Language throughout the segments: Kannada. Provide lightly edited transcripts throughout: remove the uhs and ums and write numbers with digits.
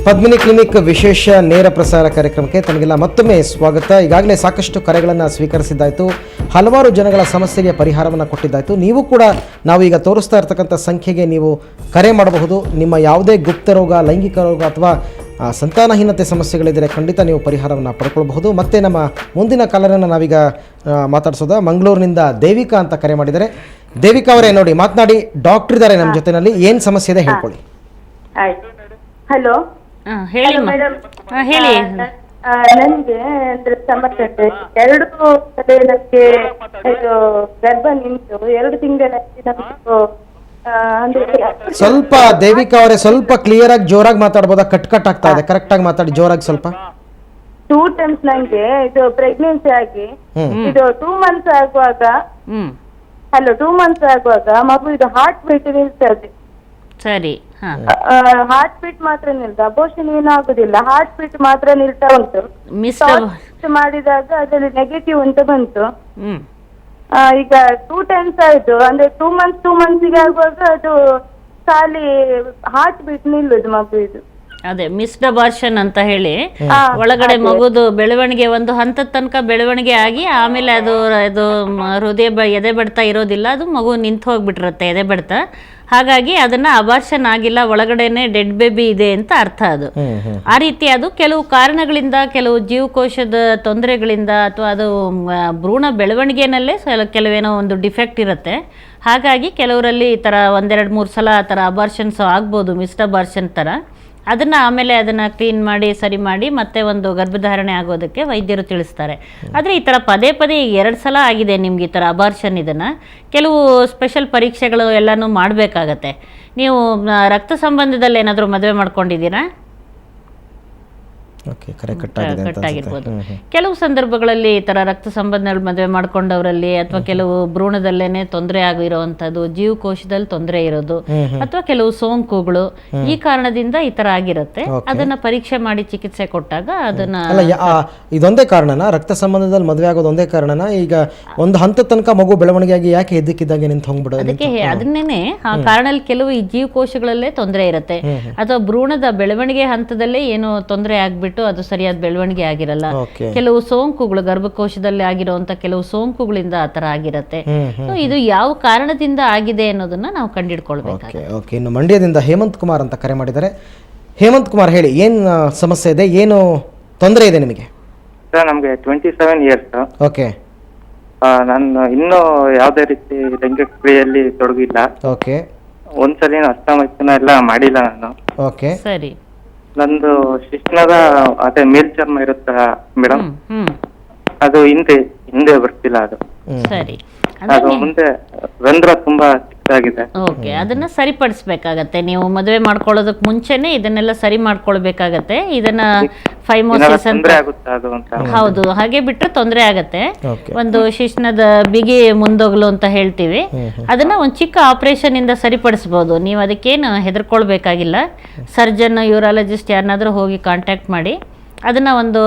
ಪದ್ಮಿನಿ ಕ್ಲಿನಿಕ್ ವಿಶೇಷ ನೇರ ಪ್ರಸಾರ ಕಾರ್ಯಕ್ರಮಕ್ಕೆ ತಮಗೆಲ್ಲ ಮತ್ತೊಮ್ಮೆ ಸ್ವಾಗತ. ಈಗಾಗಲೇ ಸಾಕಷ್ಟು ಕರೆಗಳನ್ನು ಸ್ವೀಕರಿಸಿದ್ದಾಯಿತು, ಹಲವಾರು ಜನಗಳ ಸಮಸ್ಯೆಗೆ ಪರಿಹಾರವನ್ನು ಕೊಟ್ಟಿದ್ದಾಯಿತು. ನೀವು ಕೂಡ ನಾವು ಈಗ ತೋರಿಸ್ತಾ ಇರ್ತಕ್ಕಂಥ ಸಂಖ್ಯೆಗೆ ನೀವು ಕರೆ ಮಾಡಬಹುದು. ನಿಮ್ಮ ಯಾವುದೇ ಗುಪ್ತ ರೋಗ, ಲೈಂಗಿಕ ರೋಗ ಅಥವಾ ಸಂತಾನಹೀನತೆ ಸಮಸ್ಯೆಗಳಿದ್ದರೆ ಖಂಡಿತ ನೀವು ಪರಿಹಾರವನ್ನು ಪಡ್ಕೊಳ್ಬಹುದು. ಮತ್ತು ನಮ್ಮ ಮುಂದಿನ ಕಾಲರನ್ನು ನಾವೀಗ ಮಾತಾಡಿಸೋದ ಮಂಗಳೂರಿನಿಂದ ದೇವಿಕಾ ಅಂತ ಕರೆ ಮಾಡಿದ್ದಾರೆ. ದೇವಿಕಾ ಅವರೇ ನೋಡಿ ಮಾತನಾಡಿ, ಡಾಕ್ಟರ್ ಇದ್ದಾರೆ ನಮ್ಮ ಜೊತೆನಲ್ಲಿ, ಏನು ಸಮಸ್ಯೆ ಇದೆ ಹೇಳ್ಕೊಳ್ಳಿ. ಹಲೋ ಹೇಳಿ ಮೇಡಮ್. ಹೇಳಿ. ನನ್ಗೆ ಅಂದ್ರೆ ಸಮಸ್ಯೆ ಇದೆ. 2 ಸಲ ನನ್ಗೆ ಇದು ಗರ್ಭ ನಿಂತು 2 ತಿಂಗಳಲ್ಲಿ ನಮ್ದು ಅಂದ್ರೆ ಸ್ವಲ್ಪ ದೇವಿಕಾ ಅವರೇ ಸ್ವಲ್ಪ ಕ್ಲಿಯರ್ ಆಗಿ ಜೋರಾಗಿ ಮಾತಾಡ್ಬೋದಾ? ಕಟ್ ಆಗ್ತಾ ಇದೆ, ಕರೆಕ್ಟ್ ಆಗಿ ಮಾತಾಡಿ ಜೋರಾಗಿ ಸ್ವಲ್ಪ. 2 times ನಂಗೆ ಇದು ಪ್ರೆಗ್ನೆನ್ಸಿ ಆಗಿ ಇದು 2 months ಆಗುವಾಗ ಹಲೋ 2 months ಆಗುವಾಗ ಮಗು ಇದು ಹಾರ್ಟ್ ಬೀಟ್ ನಿಲ್ತದೆ. ಸರಿ. ಹಾರ್ಟ್ ಬೀಟ್ ಮಾತ್ರ ನಿಲ್ತಾ, ಅಬೋರ್ಷನ್ ಏನಾಗುದಿಲ್ಲ, ಹಾರ್ಟ್ ಬೀಟ್ ಮಾತ್ರ ನಿಲ್ತಾ ಉಂಟು. ಮಾಡಿದಾಗ ಅದರಲ್ಲಿ ನೆಗೆಟಿವ್ ಅಂತ ಬಂತು. ಈಗ 2 times ಆಯ್ತು, ಅಂದ್ರೆ 2 months ಗೆ ಆಗುವಾಗ ಅದು ಖಾಲಿ ಹಾರ್ಟ್ ಬೀಟ್ ನಿಲ್ಲುದು ಮಗು ಇದು. ಅದೇ ಮಿಸ್ಡ್ ಅಬಾರ್ಷನ್ ಅಂತ ಹೇಳಿ ಒಳಗಡೆ ಮಗುದು ಬೆಳವಣಿಗೆ ಒಂದು ಹಂತದ ತನಕ ಬೆಳವಣಿಗೆ ಆಗಿ ಆಮೇಲೆ ಅದು ಎದೆ ಬಡ್ತ ಇರೋದಿಲ್ಲ, ಅದು ಮಗು ನಿಂತು ಹೋಗ್ಬಿಟ್ಟಿರುತ್ತೆ ಎದೆ ಬಡ್ತ. ಹಾಗಾಗಿ ಅದನ್ನ ಅಬಾರ್ಷನ್ ಆಗಿಲ್ಲ, ಒಳಗಡೆನೆ ಡೆಡ್ ಬೇಬಿ ಇದೆ ಅಂತ ಅರ್ಥ. ಅದು ಆ ರೀತಿ ಅದು ಕೆಲವು ಕಾರಣಗಳಿಂದ, ಕೆಲವು ಜೀವಕೋಶದ ತೊಂದರೆಗಳಿಂದ ಅಥವಾ ಅದು ಭ್ರೂಣ ಬೆಳವಣಿಗೆನಲ್ಲೇ ಕೆಲವೇನೋ ಒಂದು ಡಿಫೆಕ್ಟ್ ಇರುತ್ತೆ. ಹಾಗಾಗಿ ಕೆಲವರಲ್ಲಿ ಈ ಥರ 1-2-3 ಸಲ ಆ ಥರ ಅಬಾರ್ಷನ್ಸ್ ಆಗ್ಬೋದು, ಮಿಸ್ಡ್ ಅಬಾರ್ಷನ್ ಥರ. ಅದನ್ನು ಆಮೇಲೆ ಅದನ್ನು ಕ್ಲೀನ್ ಮಾಡಿ ಸರಿ ಮಾಡಿ ಮತ್ತೆ ಒಂದು ಗರ್ಭಧಾರಣೆ ಆಗೋದಕ್ಕೆ ವೈದ್ಯರು ತಿಳಿಸ್ತಾರೆ. ಆದರೆ ಈ ಥರ ಪದೇ 2 ಸಲ ಆಗಿದೆ ನಿಮ್ಗೆ ಈ ಥರ ಅಬಾರ್ಷನ್, ಇದನ್ನು ಕೆಲವು ಸ್ಪೆಷಲ್ ಪರೀಕ್ಷೆಗಳು ಎಲ್ಲನೂ ಮಾಡಬೇಕಾಗತ್ತೆ. ನೀವು ರಕ್ತ ಸಂಬಂಧದಲ್ಲಿ ಏನಾದರೂ ಮದುವೆ ಮಾಡ್ಕೊಂಡಿದ್ದೀರಾ? ಕಟ್ಟಾಗಿರ್ಬೋದು. ಕೆಲವು ಸಂದರ್ಭಗಳಲ್ಲಿ ಈ ಥರ ರಕ್ತ ಸಂಬಂಧ ಮದುವೆ ಮಾಡ್ಕೊಂಡವರಲ್ಲಿ ಅಥವಾ ಕೆಲವು ಭ್ರೂಣದಲ್ಲೇನೆ ತೊಂದರೆ ಆಗಿರುವಂಥದ್ದು, ಜೀವಕೋಶದಲ್ಲಿ ತೊಂದರೆ ಇರೋದು ಅಥವಾ ಕೆಲವು ಸೋಂಕುಗಳು, ಈ ಕಾರಣದಿಂದ ಈ ತರ ಆಗಿರುತ್ತೆ. ಅದನ್ನ ಪರೀಕ್ಷೆ ಮಾಡಿ ಚಿಕಿತ್ಸೆ ಕೊಟ್ಟಾಗ ಅದನ್ನ ಇದೊಂದೇ ಕಾರಣನ, ರಕ್ತ ಸಂಬಂಧದಲ್ಲಿ ಮದುವೆ ಆಗೋದು ಒಂದೇ ಕಾರಣನ? ಈಗ ಒಂದು ಹಂತ ತನಕ ಮಗು ಬೆಳವಣಿಗೆಯಾಗಿ ಯಾಕೆ ಎದ್ದಕ್ಕಿದ್ದಾಗೆ ನಿಂತು ಹೋಗ್ಬಿಡೋದು? ಅದಕ್ಕೆ ಅದನ್ನೇನೆ ಆ ಕಾರಣದಲ್ಲಿ ಕೆಲವು ಈ ಜೀವಕೋಶಗಳಲ್ಲೇ ತೊಂದರೆ ಇರುತ್ತೆ ಅಥವಾ ಭ್ರೂಣದ ಬೆಳವಣಿಗೆ ಹಂತದಲ್ಲೇ ಏನು ತೊಂದರೆ ಆಗ್ಬಿಟ್ಟು ಅದು ಸರಿಯಾದ ಬೆಳವಣಿಗೆ ಆಗಿರಲ್ಲ. ಕೆಲವು ಸೋಂಕುಗಳು ಗರ್ಭಕೋಶದಲ್ಲಿ ಆಗಿರುವಂತ ಕೆಲವು ಸೋಂಕುಗಳಿಂದ ಆತರ ಆಗಿರತ್ತೆ. ಇದು ಯಾವ ಕಾರಣದಿಂದ ಆಗಿದೆ ಅನ್ನೋದನ್ನ ನಾವು ಕಂಡಿಡ್ಕೊಳ್ಬೇಕು. ಇನ್ನು ಮಂಡ್ಯದಿಂದ ಹೇಮಂತ್ ಕುಮಾರ್ ಅಂತ ಕರೆ ಮಾಡಿದ್ದಾರೆ. ಹೇಮಂತ್ ಕುಮಾರ್ ಹೇಳಿ, ಏನ್ ಸಮಸ್ಯೆ ಇದೆ, ಏನು ತೊಂದರೆ ಇದೆ ನಿಮಗೆ? ನಮ್ಗೆ 27 years. ಓಕೆ. ನಾನು ಇನ್ನೂ ಯಾವುದೇ ರೀತಿ ಲೈಂಗಿಕ ಕ್ರಿಯೆಯಲ್ಲಿ ತೊಡಗಿಲ್ಲ. ಓಕೆ. ಒಂದ್ಸಲ ಅಷ್ಟಮೈಥುನ ಎಲ್ಲ ಮಾಡಿಲ್ಲ ನಾನು. ಓಕೆ. ಸರಿ. ನಂದು ಶಿಶ್ನದ ಅದೇ ಮೇಲ್ಚರ್ಮ ಇರುತ್ತ ಮೇಡಮ್, ಅದು ಹಿಂದೆ ಬರ್ತಿಲ್ಲ. ಅದು ಸರಿ. ಅದು ಮುಂದೆ ರಂಧ್ರ ತುಂಬಾ ಚಿಕ್ಕದಾಗಿದೆ. ಓಕೆ, ಅದನ್ನ ಸರಿಪಡಿಸ್ಬೇಕಾಗತ್ತೆ. ನೀವು ಮದುವೆ ಮಾಡ್ಕೊಳ್ಳೋದಕ್ಕೆ ಮುಂಚೆನೆ ಇದನ್ನೆಲ್ಲ ಸರಿ ಮಾಡ್ಕೊಳ್ಬೇಕಾಗತ್ತೆ. ಇದನ್ನ ಫೈಮೋಸಿಸ್ ಅಂತ, ಹೌದು, ಹಾಗೆ ಬಿಟ್ರೆ ತೊಂದರೆ ಆಗತ್ತೆ. ಒಂದು ಶಿಶ್ನದ ಬಿಗಿ ಮುಂದೋಗ್ಲು ಅಂತ ಹೇಳ್ತೀವಿ, ಅದನ್ನ ಒಂದು ಚಿಕ್ಕ ಆಪರೇಷನ್ ಇಂದ ಸರಿಪಡಿಸಬಹುದು. ನೀವು ಅದಕ್ಕೇನು ಹೆದರ್ಕೊಳ್ಬೇಕಾಗಿಲ್ಲ. ಸರ್ಜನ್, ಯೂರಾಲಜಿಸ್ಟ್ ಯಾರನ್ನಾದ್ರೂ ಹೋಗಿ ಕಾಂಟ್ಯಾಕ್ಟ್ ಮಾಡಿ ಅದನ್ನು ಒಂದು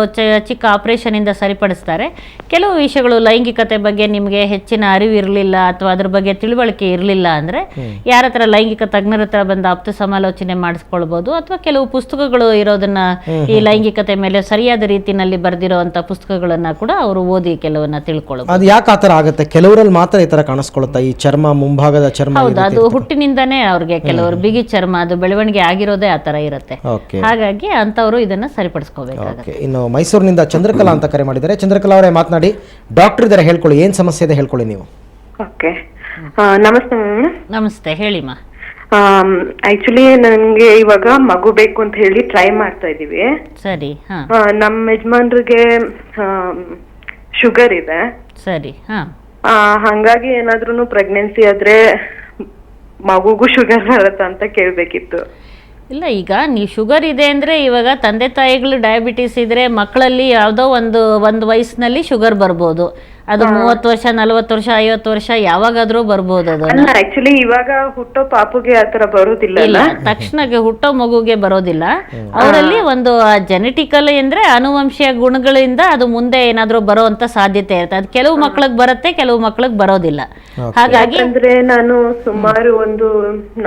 ಚಿಕ್ಕ ಆಪರೇಷನಿಂದ ಸರಿಪಡಿಸ್ತಾರೆ. ಕೆಲವು ವಿಷಯಗಳು ಲೈಂಗಿಕತೆ ಬಗ್ಗೆ ನಿಮಗೆ ಹೆಚ್ಚಿನ ಅರಿವು ಇರಲಿಲ್ಲ ಅಥವಾ ಅದ್ರ ಬಗ್ಗೆ ತಿಳುವಳಿಕೆ ಇರಲಿಲ್ಲ ಅಂದರೆ ಯಾರ ಹತ್ರ ಲೈಂಗಿಕ ತಜ್ಞರ ಹತ್ರ ಬಂದು ಆಪ್ತ ಸಮಾಲೋಚನೆ ಮಾಡಿಸ್ಕೊಳ್ಬೋದು. ಅಥವಾ ಕೆಲವು ಪುಸ್ತಕಗಳು ಇರೋದನ್ನ, ಈ ಲೈಂಗಿಕತೆ ಮೇಲೆ ಸರಿಯಾದ ರೀತಿಯಲ್ಲಿ ಬರೆದಿರುವಂಥ ಪುಸ್ತಕಗಳನ್ನ ಕೂಡ ಅವರು ಓದಿ ಕೆಲವನ್ನ ತಿಳ್ಕೊಳ್ಬೋದು. ಅದು ಯಾಕೆ ಆ ಥರ ಆಗುತ್ತೆ? ಕೆಲವರಲ್ಲಿ ಮಾತ್ರ ಈ ಥರ ಕಾಣಿಸ್ಕೊಳ್ಳುತ್ತಾ, ಈ ಚರ್ಮ, ಮುಂಭಾಗದ ಚರ್ಮ? ಹೌದು, ಅದು ಹುಟ್ಟಿನಿಂದಾನೇ ಅವ್ರಿಗೆ ಕೆಲವರು ಬಿಗಿ ಚರ್ಮ, ಅದು ಬೆಳವಣಿಗೆ ಆಗಿರೋದೇ ಆ ಥರ ಇರುತ್ತೆ. ಹಾಗಾಗಿ ಅಂಥವರು ಇದನ್ನ ಸರಿಪಡಿಸ್ಕೋಬೇಕು. ಇನ್ನು ಮೈಸೂರಿನಿಂದ ಚಂದ್ರಕಲಾ ಅಂತ ಕರೆ ಮಾಡಿದ್ದಾರೆ. ಚಂದ್ರಕಲಾ ಅವರೇ ಮಾತನಾಡಿ, ಡಾಕ್ಟರ್ ಇದ್ದಾರೆ, ಹೇಳ್ಕೊಳ್ಳಿ, ಏನ್ ಸಮಸ್ಯೆ ಇದೆ ಹೇಳ್ಕೊಳ್ಳಿ ನೀವು. ಓಕೆ, ನಮಸ್ತೆ ಮೇಡಮ್. ನಮಸ್ತೆ, ಹೇಳಿಮ್ಮ. ಆಕ್ಚುಲಿ ನನಗೆ ಇವಾಗ ಮಗು ಬೇಕು ಅಂತ ಹೇಳಿ ಟ್ರೈ ಮಾಡ್ತಾ ಇದೀವಿ. ಸರಿ. ನಮ್ಮ ಯಜಮಾನ್ರಿಗೆ ಶುಗರ್ ಇದೆ. ಸರಿ. ಹಂಗಾಗಿ ಏನಾದ್ರೂ ಪ್ರೆಗ್ನೆನ್ಸಿ ಆದ್ರೆ ಮಗುಗೂ ಶುಗರ್ ಬರುತ್ತಾ ಅಂತ ಕೇಳ್ಬೇಕಿತ್ತು. ಇಲ್ಲ, ಈಗ ನೀವು ಶುಗರ್ ಇದೆ ಅಂದರೆ ಇವಾಗ ತಂದೆ ತಾಯಿಗಳು ಡಯಾಬಿಟಿಸ್ ಇದ್ದರೆ ಮಕ್ಕಳಲ್ಲಿ ಯಾವುದೋ ಒಂದು ವಯಸ್ಸಿನಲ್ಲಿ ಶುಗರ್ ಬರ್ಬೋದು. ಅದು 30 ವರ್ಷ, 40 ವರ್ಷ, 50 ವರ್ಷ ಯಾವಾಗಾದ್ರೂ ಬರ್ಬೋದು. ಅದು ಆಕ್ಚುಲಿ ಇವಾಗ ಹುಟ್ಟೋ ಪಾಪುಗೆ ಆತರ ಬರೋದಿಲ್ಲ. ಇಲ್ಲ, ತಕ್ಷಣಕ್ಕೆ ಹುಟ್ಟೋ ಮಗುಗೆ ಬರೋದಿಲ್ಲ. ಅವರಲ್ಲಿ ಒಂದು ಜೆನೆಟಿಕಲ್ ಅಂದ್ರೆ ಅನುವಂಶೀಯ ಗುಣಗಳಿಂದ ಅದು ಮುಂದೆ ಏನಾದ್ರೂ ಬರೋ ಅಂತ ಸಾಧ್ಯತೆ ಇರುತ್ತೆ. ಅದು ಕೆಲವು ಮಕ್ಕಳಿಗೆ ಬರುತ್ತೆ, ಕೆಲವು ಮಕ್ಕಳಿಗೆ ಬರೋದಿಲ್ಲ. ಹಾಗಾಗಿ ಅಂದ್ರೆ ನಾನು ಸುಮಾರು ಒಂದು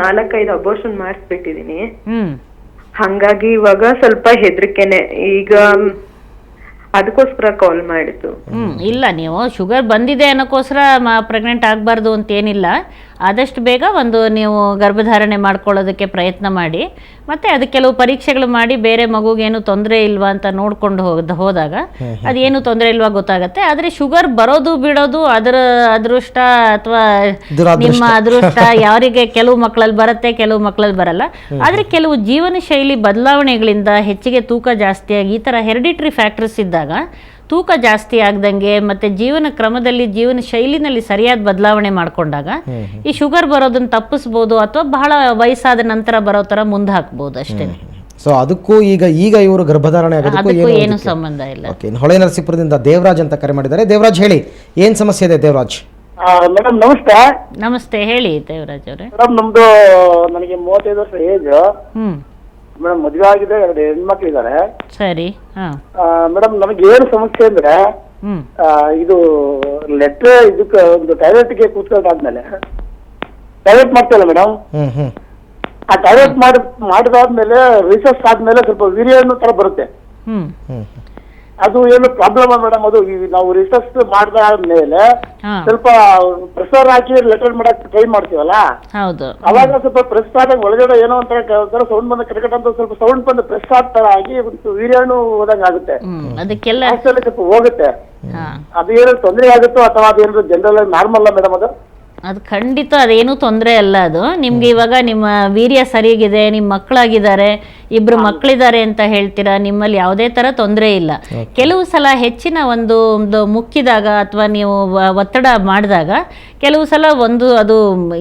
4-5 ಅಬೋರ್ಷನ್ ಮಾಡಿಸ್ಬಿಟ್ಟಿದೀನಿ. ಹಂಗಾಗಿ ಇವಾಗ ಸ್ವಲ್ಪ ಹೆದರಿಕೆನೆ ಈಗ, ಅದಕ್ಕೋಸ್ಕರ ಕಾಲ್ ಮಾಡಿದ್ದು. ಇಲ್ಲ, ನೀವು ಶುಗರ್ ಬಂದಿದೆ ಅನ್ನೋಕ್ಕೋಸ್ಕರ ಪ್ರೆಗ್ನೆಂಟ್ ಆಗಬಾರ್ದು ಅಂತೇನಿಲ್ಲ. ಆದಷ್ಟು ಬೇಗ ನೀವು ಗರ್ಭಧಾರಣೆ ಮಾಡ್ಕೊಳ್ಳೋದಕ್ಕೆ ಪ್ರಯತ್ನ ಮಾಡಿ, ಮತ್ತು ಅದಕ್ಕೆ ಕೆಲವು ಪರೀಕ್ಷೆಗಳು ಮಾಡಿ ಬೇರೆ ಮಗುಗೇನು ತೊಂದರೆ ಇಲ್ವಾ ಅಂತ ನೋಡ್ಕೊಂಡು ಹೋದಾಗ ಅದೇನು ತೊಂದರೆ ಇಲ್ವಾ ಗೊತ್ತಾಗತ್ತೆ. ಆದರೆ ಶುಗರ್ ಬರೋದು ಬಿಡೋದು ಅದರ ಅದೃಷ್ಟ ಅಥವಾ ನಿಮ್ಮ ಅದೃಷ್ಟ. ಯಾರಿಗೆ ಕೆಲವು ಮಕ್ಕಳಲ್ಲಿ ಬರುತ್ತೆ, ಕೆಲವು ಮಕ್ಕಳಲ್ಲಿ ಬರಲ್ಲ. ಆದರೆ ಕೆಲವು ಜೀವನ ಶೈಲಿ ಬದಲಾವಣೆಗಳಿಂದ ಹೆಚ್ಚಿಗೆ ತೂಕ ಜಾಸ್ತಿಯಾಗಿ ಈ ಥರ ಹೆರಿಡಿಟ್ರಿ ಫ್ಯಾಕ್ಟರ್ಸ್ ಇದ್ದಾಗ ತೂಕ ಜಾಸ್ತಿ ಆಗ್ದಂಗೆ ಮತ್ತು ಜೀವನ ಕ್ರಮದಲ್ಲಿ ಜೀವನ ಶೈಲಿನಲ್ಲಿ ಸರಿಯಾದ ಬದಲಾವಣೆ ಮಾಡ್ಕೊಂಡಾಗ ಈ ಶುಗರ್ ಬರೋದನ್ನ ತಪ್ಪಿಸ್ಬೋದು, ಅಥವಾ ಬಹಳ ವಯಸ್ಸಾದ ನಂತರ ಬರೋ ಥರ ಮುಂದೆ ಹಾಕ್ಬೋದು ಅಷ್ಟೇ. ಸೊ ಅದಕ್ಕೂ ಈಗ ಇವರು ಗರ್ಭಧಾರಣೆ ಆಗೋದಕ್ಕೂ ಏನು ಸಂಬಂಧ ಇಲ್ಲ. ಓಕೆ, ಹೊಳೆ ನರಸೀಪುರದಿಂದ ದೇವರಾಜ್ ಅಂತ ಕರೆ ಮಾಡಿದ್ದಾರೆ. ದೇವರಾಜ್ ಹೇಳಿ, ಏನು ಸಮಸ್ಯೆ ಇದೆ ದೇವರಾಜ್? ಮೇಡಮ್ ನಮಸ್ತೆ. ನಮಸ್ತೆ, ಹೇಳಿ ದೇವರಾಜ್ ಅವರೇ. ಮೇಡಮ್ ನಮ್ದು ನನಗೆ 35 ವರ್ಷ ಏಜ್. ಮೇಡಮ್ ಮದುವೆ ಆಗಿದೆ, 2 ಹೆಣ್ಮಕ್ಳಿದ್ದಾರೆ. ಸರಿ. ಮೇಡಮ್ ನಮಗೆ ಏನು ಸಮಸ್ಯೆ ಅಂದ್ರೆ ಇದು ಲೆಟ್ರ್ ಇದಕ್ಕೆ ಒಂದು ಟಾಯ್ಲೆಟ್ಗೆ ಕೂತ್ಕೊಂಡಾದ್ಮೇಲೆ ಟಾಯ್ಲೆಟ್ ಮಾಡ್ತೇವಲ್ಲ ಮೇಡಮ್, ಆ ಟಾಯ್ಲೆಟ್ ಮಾಡಿದಾದ್ಮೇಲೆ ರಿಸರ್ಚ್ ಆದ್ಮೇಲೆ ಸ್ವಲ್ಪ ವೀರ್ಯ ಅನ್ನೋ ತರ ಬರುತ್ತೆ. ಅದು ಏನು ಪ್ರಾಬ್ಲಮ್ ಮೇಡಮ್? ಅದು ನಾವು ರಿಸರ್ಚ್ ಮಾಡಿದಾದ್ಮೇಲೆ ಸ್ವಲ್ಪ ಪ್ರೆಷರ್ ಹಾಕಿ ಲೆಟರ್ ಮಾಡಕ್ ಟ್ರೈ ಮಾಡ್ತೀವಲ್ಲ, ಅವಾಗ ಸ್ವಲ್ಪ ಪ್ರೆಸ್ ಆದಾಗ ಒಳಗಡೆ ಏನೋ ಒಂಥರ ಸೌಂಡ್ ಬಂದ ಕ್ರಿಕೆಟ್ ಅಂತ ಸ್ವಲ್ಪ ಸೌಂಡ್ ಬಂದು ಪ್ರೆಸ್ ಆಗ್ತಾರ ಆಗಿ ವೀರ್ಯಾಣು ಹೋದಂಗ ಆಗುತ್ತೆ. ಅದಕ್ಕೆಲ್ಲ ಸ್ವಲ್ಪ ಹೋಗುತ್ತೆ. ಅದು ಏನೋ ತೊಂದರೆ ಆಗುತ್ತೋ ಅಥವಾ ಅದೇನು ಜನರಲ್ ನಾರ್ಮಲ್ ಮೇಡಮ್? ಅದು ಖಂಡಿತ ಅದೇನು ತೊಂದರೆ ಅಲ್ಲ. ಅದು ನಿಮ್ಗೆ ಇವಾಗ ನಿಮ್ಮ ವೀರ್ಯ ಸರಿಯಾಗಿದೆ, ನಿಮ್ಮ ಮಕ್ಕಳಾಗಿದ್ದಾರೆ, 2 ಮಕ್ಕಳಿದ್ದಾರೆ ಅಂತ ಹೇಳ್ತೀರಾ, ನಿಮ್ಮಲ್ಲಿ ಯಾವುದೇ ಥರ ತೊಂದರೆ ಇಲ್ಲ. ಕೆಲವು ಸಲ ಹೆಚ್ಚಿನ ಒಂದು ಮುಕ್ಕಿದಾಗ ಅಥವಾ ನೀವು ಒತ್ತಡ ಮಾಡಿದಾಗ ಕೆಲವು ಸಲ ಅದು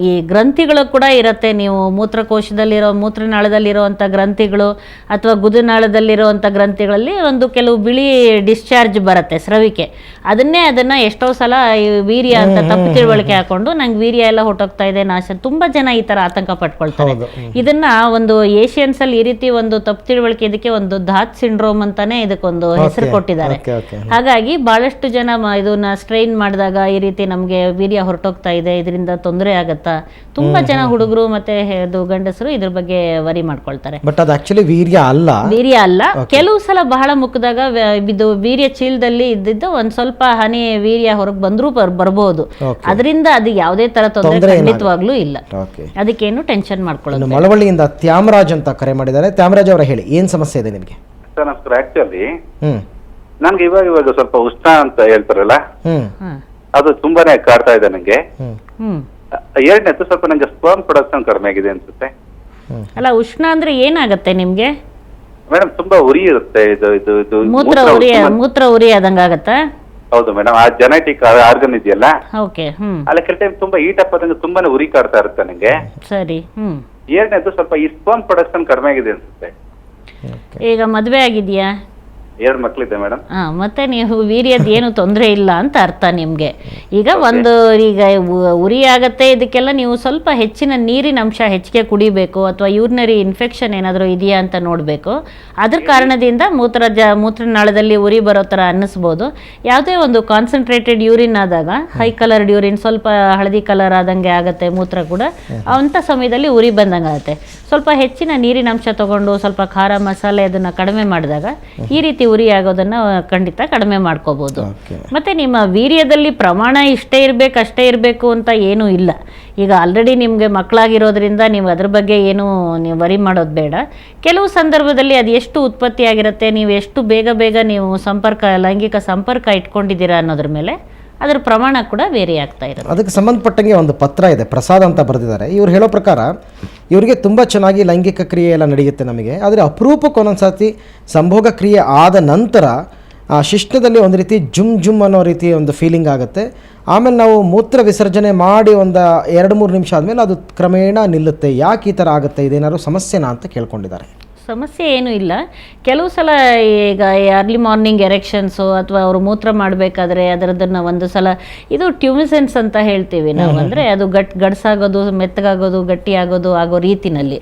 ಈ ಗ್ರಂಥಿಗಳು ಕೂಡ ಇರುತ್ತೆ. ನೀವು ಮೂತ್ರಕೋಶದಲ್ಲಿರೋ ಮೂತ್ರನಾಳದಲ್ಲಿರುವಂಥ ಗ್ರಂಥಿಗಳು ಅಥವಾ ಗುದನಾಳದಲ್ಲಿರುವಂಥ ಗ್ರಂಥಿಗಳಲ್ಲಿ ಕೆಲವು ಬಿಳಿ ಡಿಸ್ಚಾರ್ಜ್ ಬರುತ್ತೆ, ಸ್ರವಿಕೆ. ಅದನ್ನ ಎಷ್ಟೋ ಸಲ ಈ ವೀರ್ಯ ಅಂತ ತಪ್ಪು ತಿಳುವಳಿಕೆ ಹಾಕೊಂಡು ನಂಗೆ ವೀರ್ಯ ಎಲ್ಲ ಹೊಟ್ಟೋಗ್ತಾ ಇದೆ, ನಾಶ. ತುಂಬಾ ಜನ ಈ ತರ ಆತಂಕ ಪಟ್ಕೊಳ್ತಾರೆ. ಇದನ್ನ ಏಷಿಯನ್ಸ್ ಅಲ್ಲಿ ಈ ರೀತಿ ತಪ್ಪು ತಿಳುವಳಿಕೆ, ಇದಕ್ಕೆ ಧಾತ್ ಸಿಂಡ್ರೋಮ್ ಅಂತಾನೆ ಇದಕ್ಕೊಂದು ಹೆಸರು ಕೊಟ್ಟಿದ್ದಾರೆ. ಹಾಗಾಗಿ ಬಹಳಷ್ಟು ಜನ ಇದನ್ನ ಸ್ಟ್ರೈನ್ ಮಾಡಿದಾಗ ಈ ರೀತಿ ನಮ್ಗೆ ವೀರ್ಯ ಹೊರಟೋಗ್ತಾ ಇದೆ, ಇದರಿಂದ ತೊಂದರೆ ಆಗತ್ತಾ, ತುಂಬಾ ಜನ ಹುಡುಗರು ಮತ್ತೆ ಗಂಡಸರು ಇದ್ರ ಬಗ್ಗೆ ವರಿ ಮಾಡ್ಕೊಳ್ತಾರೆ. ಬಟ್ ಅದು ಆಕ್ಚುಲಿ ವೀರ್ಯ ಅಲ್ಲ. ಕೆಲವು ಸಲ ಬಹಳ ಮುಖದಾಗ ಇದು ವೀರ್ಯ ಚೀಲದಲ್ಲಿ ಇದ್ದಿದ್ದು ಒಂದ್ ಸ್ವಲ್ಪ ಹನಿ ವೀರ್ಯ ಹೊರಗೆ ಬಂದ್ರೂ ಬರಬಹುದು. ಅದರಿಂದ ಅದು ಯಾವುದೇ ತರ ತೊಂದರೆ ಖಂಡಿತವಾಗ್ಲೂ ಇಲ್ಲ. ಅದಕ್ಕೇನು ಟೆನ್ಷನ್ ಮಾಡ್ಕೊಳ್ಳೋದು. ಮಳವಳ್ಳಿಯಿಂದ ತ್ಯಾಮರಾಜ್ ಅಂತ ಕರೆ ಮಾಡಿದ್ದಾರೆ. ತ್ಯಾಮರಾಜ್ ಅವರ ಹೇಳಿ, ಏನ್ ಸಮಸ್ಯೆ ಇದೆ ನಿಮಗೆ? ಆಕ್ಚುಲಿ ನನ್ಗೆ ಇವಾಗ ಸ್ವಲ್ಪ ಉಷ್ಣ ಅಂತ ಹೇಳ್ತಾರಲ್ಲ, ಅದು ತುಂಬಾನೇ ಕಾಡ್ತಾ ಇದೆ ನಂಗೆ. 2ನೇದು ಸ್ವಲ್ಪ ನಂಗೆ ಸ್ಪರ್ಮ್ ಪ್ರೊಡಕ್ಷನ್ ಕಡಿಮೆ ಆಗಿದೆ ಅನ್ಸುತ್ತೆ. ಅಲ್ಲ, ಉಷ್ಣ ಅಂದ್ರೆ ಏನಾಗತ್ತೆ ನಿಮ್ಗೆ ಮೇಡಮ್? ತುಂಬಾ ಉರಿ ಇರುತ್ತೆ, ಇದು ಮೂತ್ರ ಉರಿ ಆದಂಗಾಗತ್ತಾ? ಹೌದು ಮೇಡಮ್, ಆ ಜೆನೆಟಿಕ್ ಆರ್ಗನ್ ಇದೆಯಲ್ಲ, ಅಲ್ಲ ಕೆಲ ಟೈಮ್ ತುಂಬಾ ಹೀಟ್ ಅಪ್ ಆದಂಗೆ ತುಂಬಾನೇ ಉರಿ ಕಾಡ್ತಾ ಇರುತ್ತೆ ನಂಗೆ. ಸರಿ. 2ನೇದು ಸ್ವಲ್ಪ ಈ ಸ್ಪರ್ಮ್ ಪ್ರೊಡಕ್ಷನ್ ಕಡಿಮೆ ಆಗಿದೆ ಅನ್ಸುತ್ತೆ. ಈಗ ಮದ್ವೆ ಆಗಿದ್ಯಾ? 2 ಮಕ್ಕಳಿದೆ ಮೇಡಮ್. ಮತ್ತೆ ನೀವು ವೀರ್ಯದ ಏನು ತೊಂದರೆ ಇಲ್ಲ ಅಂತ ಅರ್ಥ ನಿಮ್ಗೆ. ಈಗ ಈಗ ಉರಿ ಆಗತ್ತೆ, ಇದಕ್ಕೆಲ್ಲ ನೀವು ಸ್ವಲ್ಪ ಹೆಚ್ಚಿನ ನೀರಿನ ಅಂಶ ಹೆಚ್ಚಿಗೆ ಕುಡಿಬೇಕು, ಅಥವಾ ಯೂರಿನರಿ ಇನ್ಫೆಕ್ಷನ್ ಏನಾದರೂ ಇದೆಯಾ ಅಂತ ನೋಡಬೇಕು. ಅದ್ರ ಕಾರಣದಿಂದ ಮೂತ್ರನಾಳದಲ್ಲಿ ಉರಿ ಬರೋ ಥರ ಅನ್ನಿಸ್ಬೋದು. ಯಾವುದೇ ಒಂದು ಕಾನ್ಸಂಟ್ರೇಟೆಡ್ ಯೂರಿನ್ ಆದಾಗ, ಹೈ ಕಲರ್ಡ್ ಯೂರಿನ್, ಸ್ವಲ್ಪ ಹಳದಿ ಕಲರ್ ಆದಂಗೆ ಆಗುತ್ತೆ ಮೂತ್ರ ಕೂಡ, ಅಂಥ ಸಮಯದಲ್ಲಿ ಉರಿ ಬಂದಂಗೆ ಆಗುತ್ತೆ. ಸ್ವಲ್ಪ ಹೆಚ್ಚಿನ ನೀರಿನ ಅಂಶ ತಗೊಂಡು ಸ್ವಲ್ಪ ಖಾರ ಮಸಾಲೆ ಅದನ್ನು ಕಡಿಮೆ ಮಾಡಿದಾಗ ಈ ರೀತಿ ಉರಿ ಆಗೋದನ್ನ ಖಂಡಿತ ಕಡಿಮೆ ಮಾಡ್ಕೋಬಹುದು. ಮತ್ತೆ ನಿಮ್ಮ ವೀರ್ಯದಲ್ಲಿ ಪ್ರಮಾಣ ಇಷ್ಟೇ ಇರಬೇಕು ಅಷ್ಟೇ ಇರಬೇಕು ಅಂತ ಏನೂ ಇಲ್ಲ. ಈಗ ಆಲ್ರೆಡಿ ನಿಮಗೆ ಮಕ್ಕಳಾಗಿರೋದ್ರಿಂದ ನೀವು ಅದ್ರ ಬಗ್ಗೆ ಏನು ನೀವು ವರಿ ಮಾಡೋದು ಬೇಡ. ಕೆಲವು ಸಂದರ್ಭದಲ್ಲಿ ಅದು ಎಷ್ಟು ಉತ್ಪತ್ತಿ ಆಗಿರುತ್ತೆ, ನೀವು ಎಷ್ಟು ಬೇಗ ನೀವು ಲೈಂಗಿಕ ಸಂಪರ್ಕ ಇಟ್ಕೊಂಡಿದ್ದೀರಾ ಅನ್ನೋದ್ರ ಮೇಲೆ ಅದರ ಪ್ರಮಾಣ ಕೂಡ ವೇರಿ ಆಗ್ತಾ ಇರುತ್ತೆ. ಅದಕ್ಕೆ ಸಂಬಂಧಪಟ್ಟಂಗೆ ಒಂದು ಪತ್ರ ಇದೆ, ಪ್ರಸಾದ್ ಅಂತ ಬರೆದಿದ್ದಾರೆ. ಇವ್ರು ಹೇಳೋ ಪ್ರಕಾರ ಇವರಿಗೆ ತುಂಬ ಚೆನ್ನಾಗಿ ಲೈಂಗಿಕ ಕ್ರಿಯೆ ಎಲ್ಲ ನಡೆಯುತ್ತೆ ನಮಗೆ, ಆದರೆ ಅಪರೂಪಕ್ಕೆ ಒಂದೊಂದು ಸಂಭೋಗ ಕ್ರಿಯೆ ಆದ ನಂತರ ಶಿಷ್ಟದಲ್ಲಿ ಒಂದು ರೀತಿ ಜುಮ್ ಅನ್ನೋ ರೀತಿ ಒಂದು ಫೀಲಿಂಗ್ ಆಗುತ್ತೆ. ಆಮೇಲೆ ನಾವು ಮೂತ್ರ ವಿಸರ್ಜನೆ ಮಾಡಿ ಒಂದು 2-3 ನಿಮಿಷ ಆದಮೇಲೆ ಅದು ಕ್ರಮೇಣ ನಿಲ್ಲುತ್ತೆ. ಯಾಕೆ ಈ ಥರ ಆಗುತ್ತೆ, ಇದೇನಾದ್ರು ಸಮಸ್ಯೆನಾ ಅಂತ ಕೇಳ್ಕೊಂಡಿದ್ದಾರೆ. ಸಮಸ್ಯೆ ಏನೂ ಇಲ್ಲ. ಕೆಲವು ಸಲ ಈಗ ಅರ್ಲಿ ಮಾರ್ನಿಂಗ್ ಎರೆಕ್ಷನ್ಸು ಅಥವಾ ಅವರು ಮೂತ್ರ ಮಾಡಬೇಕಾದ್ರೆ ಅದರದನ್ನು ಒಂದು ಸಲ ಇದು ಟ್ಯೂಮಿಸೆನ್ಸ್ ಅಂತ ಹೇಳ್ತೀವಿ ನಾವು, ಅಂದರೆ ಅದು ಗಡ್ಸಾಗೋದು, ಮೆತ್ತಗಾಗೋದು, ಗಟ್ಟಿ ಆಗೋ ರೀತಿನಲ್ಲಿ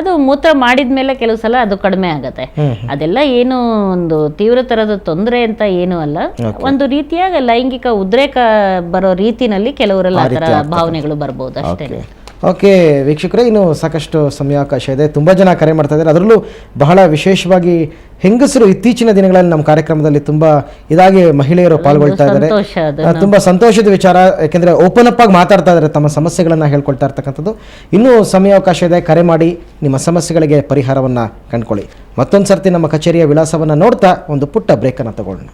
ಅದು ಮೂತ್ರ ಮಾಡಿದ ಮೇಲೆ ಕೆಲವು ಸಲ ಅದು ಕಡಿಮೆ ಆಗತ್ತೆ. ಅದೆಲ್ಲ ಏನು ಒಂದು ತೀವ್ರ ಥರದ ತೊಂದರೆ ಅಂತ ಏನೂ ಅಲ್ಲ. ಒಂದು ರೀತಿಯಾಗ ಲೈಂಗಿಕ ಉದ್ರೇಕ ಬರೋ ರೀತಿನಲ್ಲಿ ಕೆಲವರೆಲ್ಲ ಆ ಥರ ಭಾವನೆಗಳು ಬರ್ಬೋದು ಅಷ್ಟೇ. ಓಕೆ ವೀಕ್ಷಕರೇ, ಇನ್ನು ಸಾಕಷ್ಟು ಸಮಯಾವಕಾಶ ಇದೆ. ತುಂಬ ಜನ ಕರೆ ಮಾಡ್ತಾ ಇದ್ದಾರೆ. ಅದರಲ್ಲೂ ಬಹಳ ವಿಶೇಷವಾಗಿ ಹೆಂಗಸರು ಇತ್ತೀಚಿನ ದಿನಗಳಲ್ಲಿ ನಮ್ಮ ಕಾರ್ಯಕ್ರಮದಲ್ಲಿ ತುಂಬ ಇದಾಗಿ ಮಹಿಳೆಯರು ಪಾಲ್ಗೊಳ್ತಾ ಇದ್ದಾರೆ. ಸಂತೋಷ ಅದು. ತುಂಬ ಸಂತೋಷದ ವಿಚಾರ, ಯಾಕೆಂದರೆ ಓಪನ್ ಅಪ್ ಆಗಿ ಮಾತಾಡ್ತಾ ಇದ್ದಾರೆ, ತಮ್ಮ ಸಮಸ್ಯೆಗಳನ್ನು ಹೇಳ್ಕೊಳ್ತಾ ಇರ್ತಕ್ಕಂಥದ್ದು. ಇನ್ನೂ ಸಮಯಾವಕಾಶ ಇದೆ, ಕರೆ ಮಾಡಿ ನಿಮ್ಮ ಸಮಸ್ಯೆಗಳಿಗೆ ಪರಿಹಾರವನ್ನು ಕಂಡುಕೊಳ್ಳಿ. ಮತ್ತೊಂದು ಸರ್ತಿ ನಮ್ಮ ಕಚೇರಿಯ ವಿಳಾಸವನ್ನು ನೋಡ್ತಾ ಒಂದು ಪುಟ್ಟ ಬ್ರೇಕನ್ನು ತಗೊಳ್ಳೋಣ.